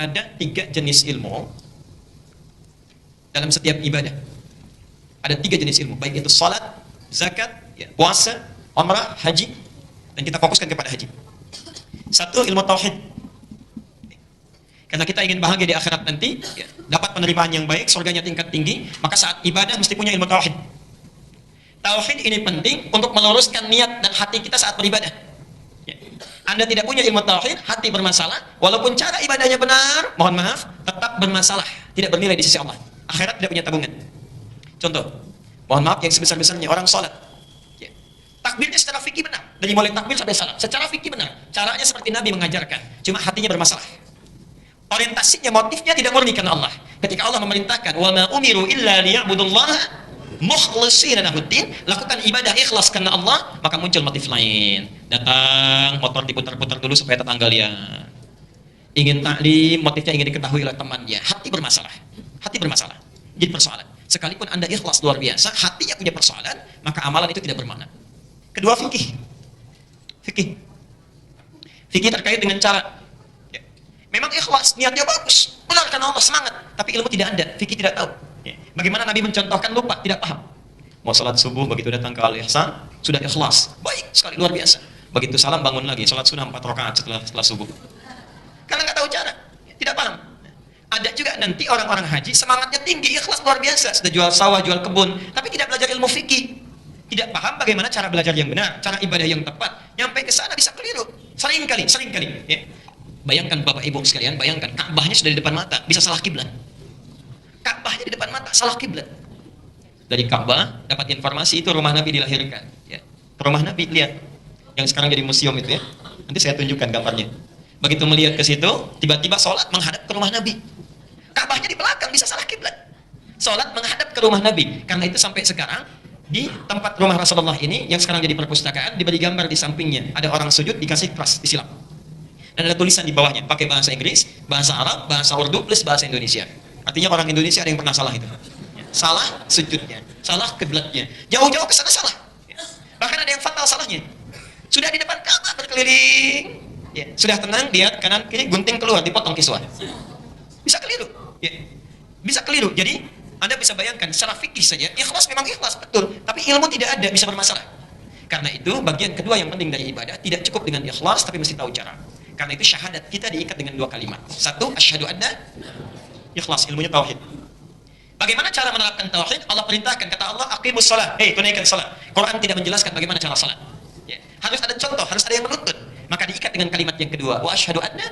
ada 3 jenis ilmu dalam setiap ibadah. Ada 3 jenis ilmu, baik itu salat, zakat, ya, puasa, umrah, haji, dan kita fokuskan kepada haji. Satu, ilmu tauhid. Karena kita ingin bahagia di akhirat nanti, ya, dapat penerimaan yang baik, surganya tingkat tinggi, maka saat ibadah mesti punya ilmu tauhid. Tauhid ini penting untuk meluruskan niat dan hati kita saat beribadah. Ya. Anda tidak punya ilmu tauhid, hati bermasalah, walaupun cara ibadahnya benar, mohon maaf, tetap bermasalah, tidak bernilai di sisi Allah. Akhirat tidak punya tabungan. Contoh, mohon maaf, yang sebesar-besarnya orang sholat, ya, takbirnya secara fikih benar, dari mulai takbir sampai salam, secara fikih benar, caranya seperti Nabi mengajarkan, cuma hatinya bermasalah. Orientasinya, motifnya tidak murni karena Allah. Ketika Allah memerintahkan, wa ma umiru illa liya'budullaha mukhlishina lahuddin, lakukan ibadah ikhlas karena Allah, maka muncul motif lain. Datang, motor diputar-putar dulu supaya tetangga lihat. Ingin taklim, motifnya ingin diketahui oleh temannya. Hati bermasalah. Hati bermasalah. Jadi persoalan. Sekalipun Anda ikhlas luar biasa, hatinya punya persoalan, maka amalan itu tidak bermakna. Kedua, fikih. Fikih. Fikih terkait dengan cara. Ya. Memang ikhlas, niatnya bagus, benar karena Allah, semangat, tapi ilmu tidak ada, fikih tidak tahu. Ya. Bagaimana Nabi mencontohkan, lupa, tidak paham. Mau salat subuh, begitu datang ke Al-Ihsan, sudah ikhlas, baik sekali, luar biasa. Begitu salam, bangun lagi, salat sunnah 4 rakaat setelah subuh. Karena nggak tahu cara, tidak paham. Ada juga nanti orang-orang haji semangatnya tinggi, ikhlas luar biasa, sudah jual sawah, jual kebun, tapi tidak belajar ilmu fikih, tidak paham bagaimana cara belajar yang benar, cara ibadah yang tepat, nyampe ke sana bisa keliru, sering kali, ya. Bayangkan Bapak Ibu sekalian, bayangkan Ka'bahnya sudah di depan mata, bisa salah kiblat. Ka'bahnya di depan mata, salah kiblat. Dari Ka'bah dapat informasi itu rumah Nabi dilahirkan, ya. Rumah Nabi, lihat, yang sekarang jadi museum itu, ya. Nanti saya tunjukkan gambarnya. Begitu melihat ke situ, tiba-tiba sholat menghadap ke rumah Nabi. Ka'bahnya di belakang, bisa salah kiblat. Sholat menghadap ke rumah Nabi. Karena itu sampai sekarang di tempat rumah Rasulullah ini yang sekarang jadi perpustakaan, diberi gambar di sampingnya. Ada orang sujud dikasih keras, disilap. Dan ada tulisan di bawahnya, pakai bahasa Inggris, bahasa Arab, bahasa Urdu, plus bahasa Indonesia. Artinya orang Indonesia ada yang pernah salah itu. Salah sujudnya, salah kiblatnya. Jauh-jauh ke sana salah. Bahkan ada yang fatal salahnya. Sudah di depan Ka'bah berkeliling. Ya, sudah tenang, lihat kanan kiri, gunting keluar, dipotong kiswah. Bisa keliru, ya. Bisa keliru. Jadi Anda bisa bayangkan secara fikih saja, ikhlas memang ikhlas, betul, tapi ilmu tidak ada, bisa bermasalah. Karena itu bagian kedua yang penting dari ibadah, tidak cukup dengan ikhlas, tapi mesti tahu cara. Karena itu syahadat kita diikat dengan 2 kalimat. Satu, asyhadu anna, ikhlas, ilmunya tauhid. Bagaimana cara menerapkan tauhid? Allah perintahkan, kata Allah, aqimus shalah, tunaikan salat. Quran tidak menjelaskan bagaimana cara salat. Ya. Harus ada contoh, harus ada yang menuntut. Maka diikat dengan kalimat yang kedua, wa asyhadu anna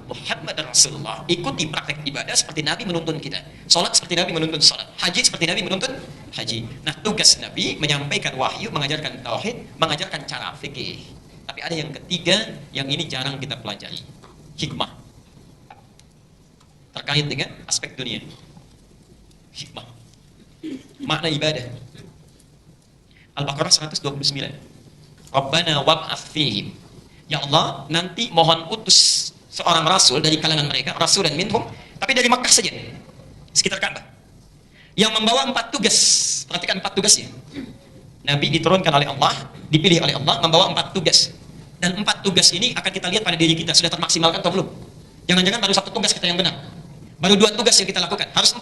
Muhammadar Rasulullah. Ikuti praktek ibadah seperti Nabi menuntun kita. Salat seperti Nabi menuntun salat. Haji seperti Nabi menuntun haji. Nah, tugas Nabi menyampaikan wahyu, mengajarkan tauhid, mengajarkan cara fikih. Tapi ada yang ketiga, yang ini jarang kita pelajari. Hikmah. Terkait dengan aspek dunia. Hikmah. Makna ibadah. Al-Baqarah 129. Rabbana wab'ats fihim. Ya Allah, nanti mohon utus seorang rasul dari kalangan mereka, rasul dan minhum, tapi dari Makkah saja, sekitar Ka'bah, yang membawa 4 tugas. Perhatikan 4 tugasnya. Nabi diturunkan oleh Allah, dipilih oleh Allah, membawa 4 tugas. Dan 4 tugas ini akan kita lihat pada diri kita, sudah termaksimalkan atau belum? Jangan-jangan baru 1 tugas kita yang benar, baru 2 tugas yang kita lakukan, harus 4.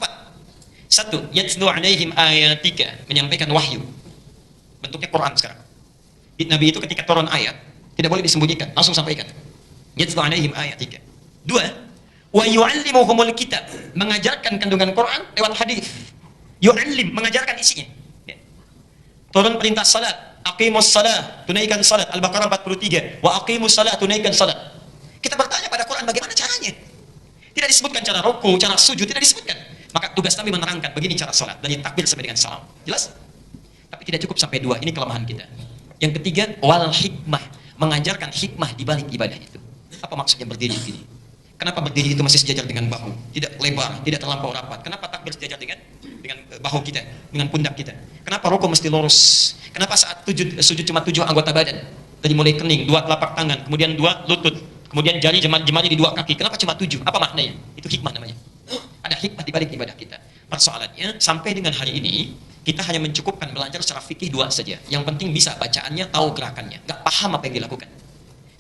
1, yatslu alaihim ayatika, menyampaikan wahyu, bentuknya Quran sekarang. Nabi itu ketika turun ayat tidak boleh disembunyikan, langsung sampaikan. Yatslu alaihim ayatika. 2, wa yu'allimuhumul kitab, mengajarkan kandungan Quran lewat hadis. Yu'allim, mengajarkan isinya. Ya. Turun perintah salat, aqimus salat, tunaikan salat, Al-Baqarah 43, wa aqimus salat, tunaikan salat. Kita bertanya pada Quran bagaimana caranya? Tidak disebutkan cara ruku, cara sujud, tidak disebutkan. Maka tugas Nabi menerangkan begini cara salat, dari takbir sampai dengan salam. Jelas? Tapi tidak cukup sampai 2, ini kelemahan kita. Yang ketiga, wal hikmah, mengajarkan hikmah di balik ibadah itu. Apa maksudnya berdiri begini? Kenapa berdiri itu masih sejajar dengan bahu, tidak lebar, tidak terlampau rapat? Kenapa takbir sejajar dengan bahu kita, dengan pundak kita? Kenapa rukuk mesti lurus? Kenapa saat sujud cuma 7 anggota badan? Dari mulai kening, 2 telapak tangan, kemudian 2 lutut, kemudian jari jemari di 2 kaki. Kenapa cuma 7? Apa maknanya? Itu hikmah namanya. Ada hikmah di balik ibadah kita. Persoalannya, sampai dengan hari ini kita hanya mencukupkan belajar secara fikih 2 saja. Yang penting bisa bacaannya, tahu gerakannya, nggak paham apa yang dilakukan.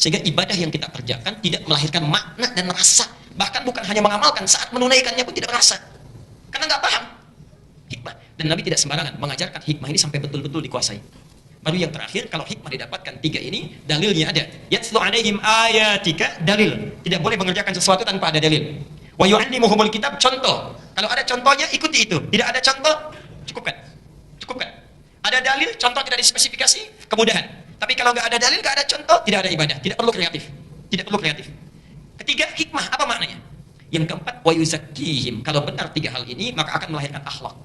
Sehingga ibadah yang kita kerjakan tidak melahirkan makna dan rasa. Bahkan bukan hanya mengamalkan, saat menunaikannya pun tidak merasa. Karena nggak paham hikmah. Dan Nabi tidak sembarangan mengajarkan hikmah ini sampai betul-betul dikuasai. Baru yang terakhir, kalau hikmah didapatkan 3 ini, dalilnya ada. Yatslu alaihim ayatika, dalil. Tidak boleh mengerjakan sesuatu tanpa ada dalil. Wa yu'allimuhumul kitab, contoh. Kalau ada contohnya, ikuti itu. Tidak ada contoh, cukupkan. Cukupkan. Ada dalil, contoh tidak dispesifikasi, kemudahan. Tapi kalau nggak ada dalil, nggak ada contoh, tidak ada ibadah. Tidak perlu kreatif. Tidak perlu kreatif. Ketiga, hikmah. Apa maknanya? Yang keempat, wa yuzakkihim. Kalau benar 3 hal ini, maka akan melahirkan akhlak.